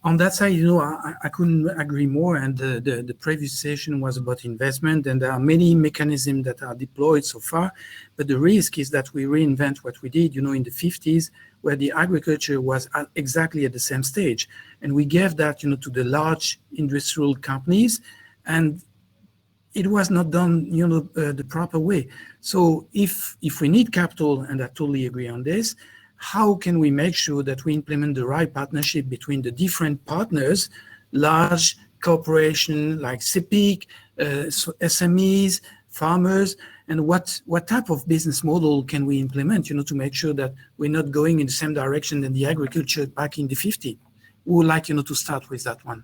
On that side, you know, I couldn't agree more. And the previous session was about investment, and there are many mechanisms that are deployed so far. But the risk is that we reinvent what we did, you know, in the 50s, where the agriculture was exactly at the same stage. And we gave that, you know, to the large industrial companies, and it was not done, you know, the proper way. So if we need capital, and I totally agree on this, how can we make sure that we implement the right partnership between the different partners, large corporations like SEPPIC, SMEs, farmers, and what type of business model can we implement, you know, to make sure that we're not going in the same direction than the agriculture back in the 50s? We would like, you know, to start with that one.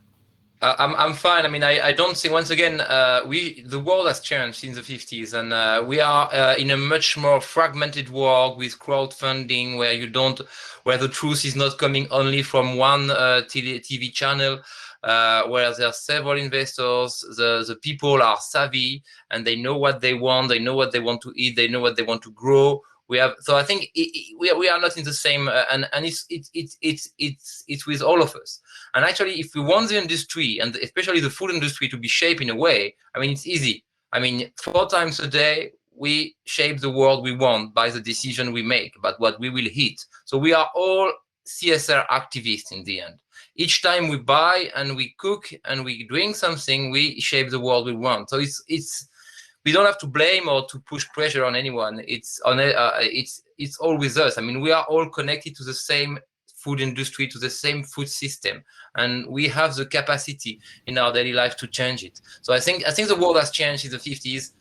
I'm fine. I mean, I don't think, once again, the world has changed since the 50s, and we are in a much more fragmented world with crowdfunding, where the truth is not coming only from one TV channel, where there are several investors. The people are savvy, and they know what they want. They know what they want to eat. They know what they want to grow. So I think we are not in the same, and it's with all of us. And actually, if we want the industry, and especially the food industry, to be shaped in a way, I mean, it's easy. I mean, 4 times a day, we shape the world we want by the decision we make about what we will eat. So we are all CSR activists in the end. Each time we buy and we cook and we drink something, we shape the world we want. So we don't have to blame or to push pressure on anyone. It's all with us. I mean, we are all connected to the same food industry, to the same food system, and we have the capacity in our daily life to change it. So I think the world has changed in the 50s.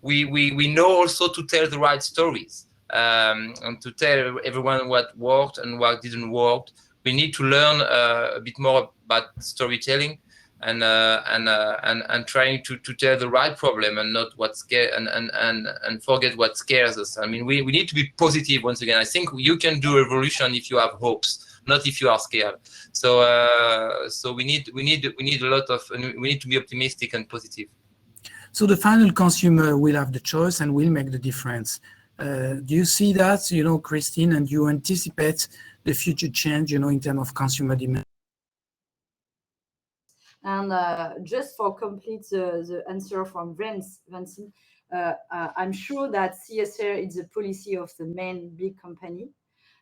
We know also to tell the right stories, and to tell everyone what worked and what didn't work. We need to learn a bit more about storytelling, and trying to tell the right problem and not what scare and forget what scares us. I mean, we need to be positive. Once again, I think you can do a revolution if you have hopes, not if you are scared. So we need a lot of, we need to be optimistic and positive. So the final consumer will have the choice and will make the difference. Do you see that, you know, Christine, and you anticipate the future change, you know, in terms of consumer demand? And just for complete the answer from Vincent, I'm sure that CSR is a policy of the main big company,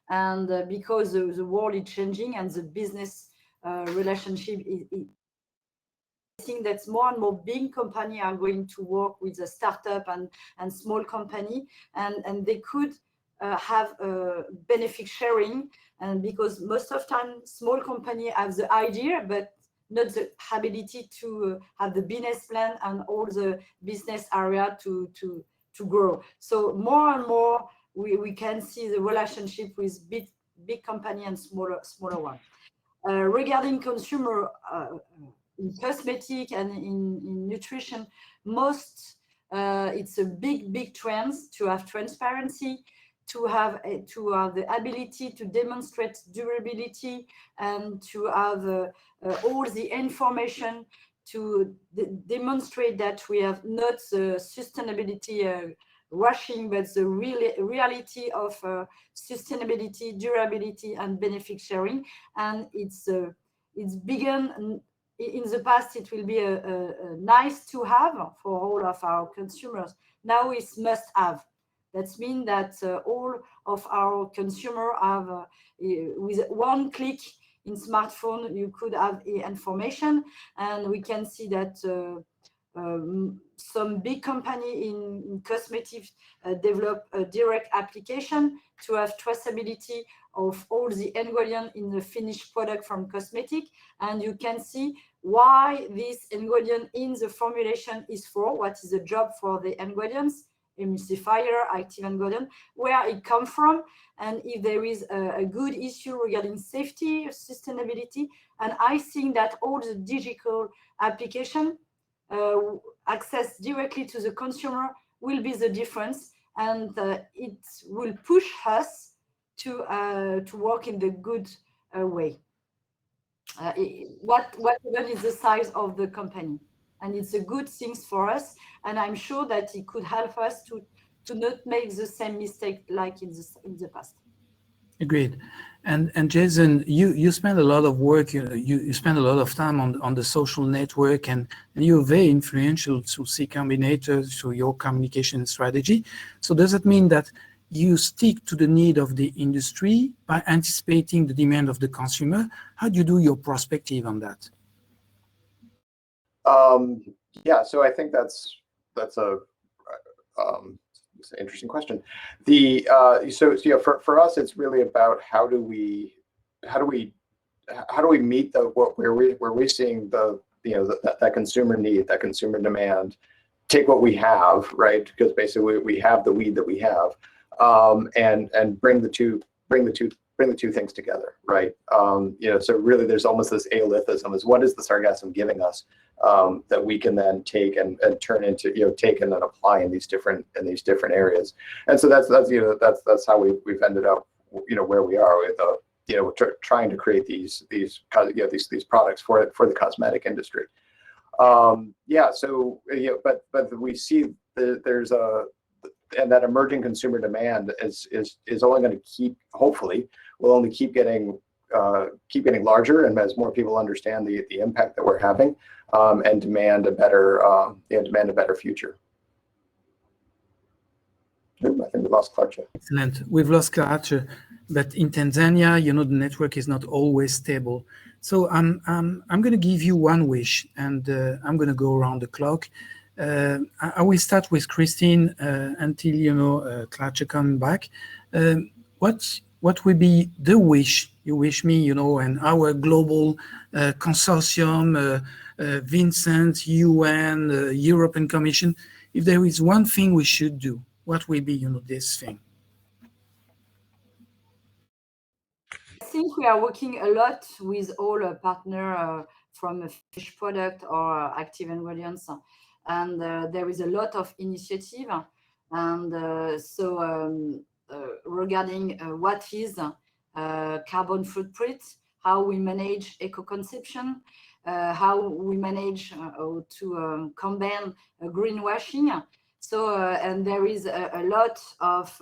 and because the world is changing and the business relationship I think that more and more big company are going to work with a startup and small company, and they could have benefit sharing, and because most of time small company have the idea but not the ability to have the business plan and all the business area to grow. So more and more we can see the relationship with big company and smaller one. Regarding consumer in cosmetic and in nutrition, it's a big trend to have transparency, to have the ability to demonstrate durability, and to have all the information to demonstrate that we have not the sustainability rushing, but the reality of sustainability, durability, and benefit sharing. And it's begun in the past. It will be a nice to have for all of our consumers. Now it's must have. That means that all of our consumers have with one click in smartphone, you could have information, and we can see that some big company in cosmetics develop a direct application to have traceability of all the ingredients in the finished product from cosmetic, and you can see why this ingredient in the formulation is for, what is the job for the ingredients, emulsifier, active ingredient, where it comes from, and if there is a good issue regarding safety, sustainability. And I think that all the digital application access directly to the consumer will be the difference, and it will push us to work in the good way. Whatever is the size of the company, and it's a good thing for us, and I'm sure that it could help us to not make the same mistake like in the past. Agreed. And Jason, you spend a lot of work, you spend a lot of time on the social network, and you're very influential to C-Combinator, through your communication strategy. So does it mean that you stick to the need of the industry by anticipating the demand of the consumer? How do you do your prospective on that? Yeah, so I think that's an interesting question. So yeah, for us, it's really about how do we meet where we're seeing that consumer need, that consumer demand, take what we have, right? Because basically we have the weed that we have, and bring the two things together, right? So really there's almost this alethism, is what is the sargassum giving us that we can then take and turn into, take and then apply in these different areas. And so that's how we've ended up, where we are with trying to create these products for the cosmetic industry. So but we see there's and that emerging consumer demand is only going to keep, hopefully, will only keep getting larger, and as more people understand the impact that we're having, and demand a better future. I think we lost Klaartje. Excellent. We've lost Klaartje, but in Tanzania, the network is not always stable. So I'm going to give you one wish, and I'm going to go around the clock. I will start with Christine until Klaartje come back. What will be the wish you wish me, and our global consortium, Vincent, UN, European Commission, if there is one thing we should do, what will be, this thing? I think we are working a lot with all partners from a finished product or active ingredients, and there is a lot of initiative, and regarding what is carbon footprint, how we manage eco-consumption, how we manage to combat greenwashing. So and there is a lot of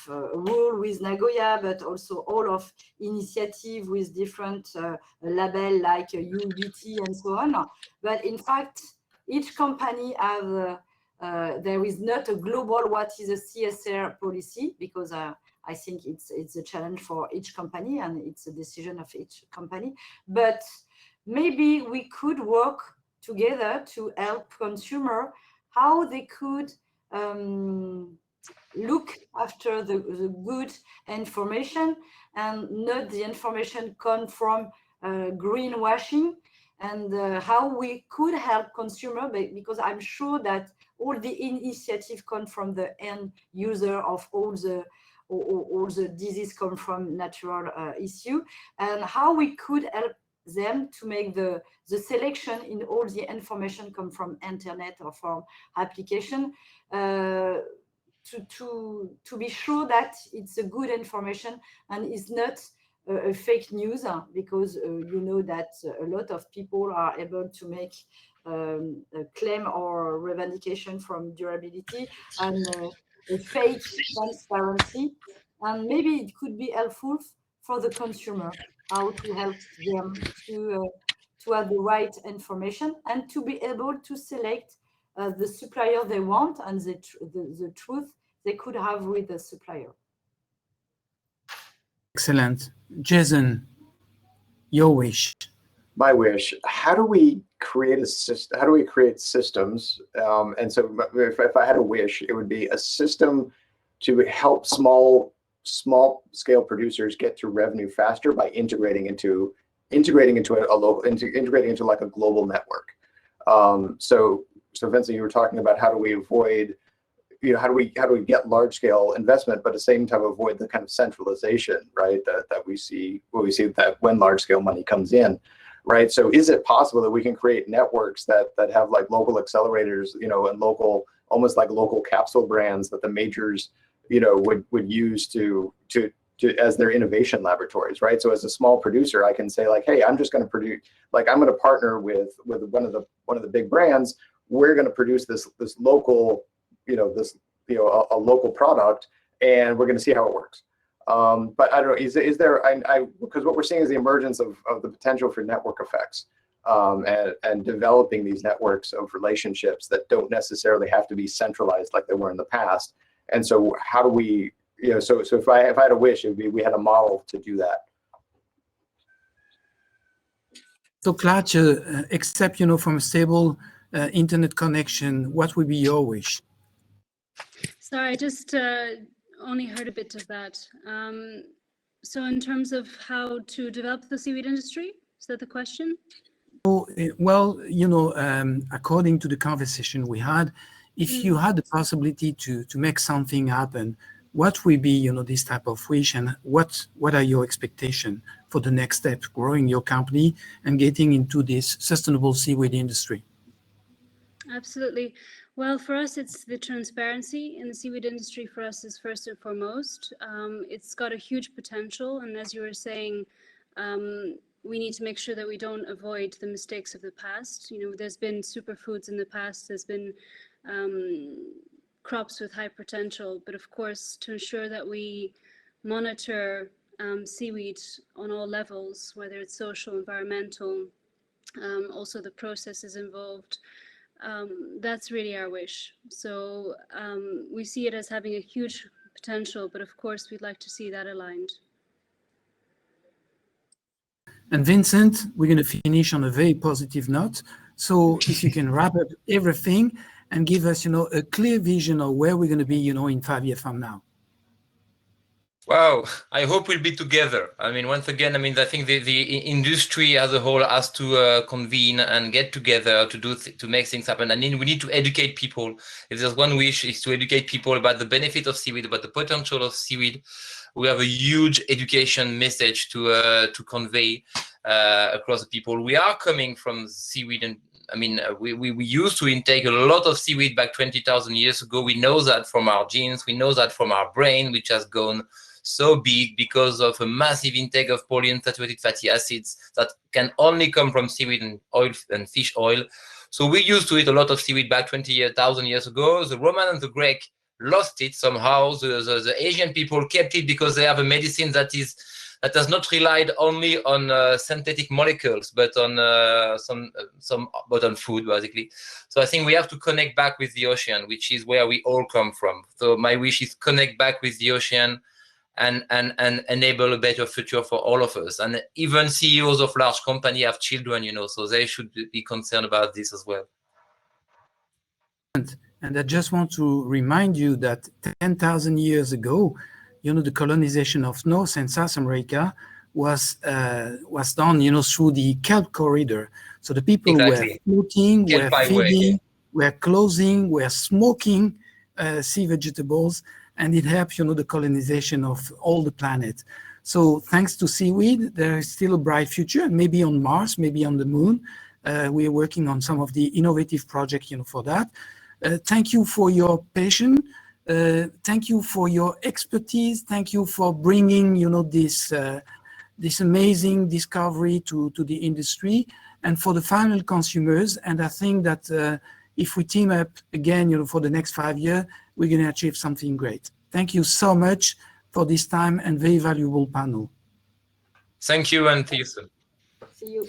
rule with Nagoya, but also all of initiative with different label like UBT and so on. But in fact, each company have there is not a global what is a CSR policy, because I think it's a challenge for each company, and it's a decision of each company. But maybe we could work together to help consumer how they could look after the good information, and not the information come from greenwashing, and how we could help consumer, because I'm sure that all the initiative come from the end user of all the disease come from natural issue, and how we could help them to make the selection in all the information come from internet or from application, to be sure that it's a good information and is not a fake news, because you know that a lot of people are able to make a claim or revendication from durability and a fake transparency. And maybe it could be helpful for the consumer, how to help them to have the right information and to be able to select the supplier they want and the truth they could have with the supplier. Excellent. Jason, your wish. My wish. How do we create a system? How do we create systems? And so, if I had a wish, it would be a system to help small scale producers get to revenue faster by integrating into like a global network. So Vincent, you were talking about how do we avoid, how do we get large scale investment, but at the same time avoid the kind of centralization, right? That we see that when large scale money comes in, right? So is it possible that we can create networks that have like local accelerators, and local, almost like local capsule brands that the majors, would use to as their innovation laboratories, right? So as a small producer, I can say like, hey, I'm just going to produce, like I'm going to partner with one of the big brands. We're going to produce this local, a local product, and we're going to see how it works. But I don't know, is there, because what we're seeing is the emergence of the potential for network effects, and developing these networks of relationships that don't necessarily have to be centralized like they were in the past. And so how do we, so if I had a wish, it would be we had a model to do that. So Klaartje, except, from a stable internet connection, what would be your wish? Sorry, I just only heard a bit of that. So in terms of how to develop the seaweed industry, is that the question? Well, according to the conversation we had, if you had the possibility to make something happen, what will be, this type of wish, and what are your expectations for the next step, growing your company and getting into this sustainable seaweed industry? Absolutely. Well, for us, it's the transparency in the seaweed industry. For us, is first and foremost. It's got a huge potential, and as you were saying, we need to make sure that we don't avoid the mistakes of the past. There's been superfoods in the past. There's been crops with high potential, but of course, to ensure that we monitor seaweed on all levels, whether it's social, environmental, also the processes involved. That's really our wish. So we see it as having a huge potential, but of course we'd like to see that aligned. And Vincent, we're going to finish on a very positive note. So if you can wrap up everything and give us, a clear vision of where we're going to be, in 5 years from now. Wow, I hope we'll be together. Once again, I think the industry as a whole has to convene and get together to make things happen. And then we need to educate people. If there's one wish, is to educate people about the benefit of seaweed, about the potential of seaweed. We have a huge education message to convey across the people. We are coming from seaweed, and we used to intake a lot of seaweed back 20,000 years ago. We know that from our genes. We know that from our brain, which has gone so big because of a massive intake of polyunsaturated fatty acids that can only come from seaweed and oil and fish oil. So we used to eat a lot of seaweed back 20,000 years ago. The Roman and the Greek lost it somehow. The Asian people kept it because they have a medicine that has not relied only on synthetic molecules, but on but on food, basically. So I think we have to connect back with the ocean, which is where we all come from. So my wish is connect back with the ocean and enable a better future for all of us. And even CEOs of large companies have children, so they should be concerned about this as well. And I just want to remind you that 10,000 years ago, the colonization of North and South America was done, through the kelp corridor. So the people were floating, were feeding, were clothing, were smoking sea vegetables, and it helped, the colonization of all the planet. So thanks to seaweed, there is still a bright future, maybe on Mars, maybe on the moon. We are working on some of the innovative projects, for that. Thank you for your patience. Thank you for your expertise. Thank you for bringing, this this amazing discovery to the industry and for the final consumers. And I think that if we team up again, for the next 5 years, we're going to achieve something great. Thank you so much for this time and very valuable panel. Thank you, and see you soon. See you.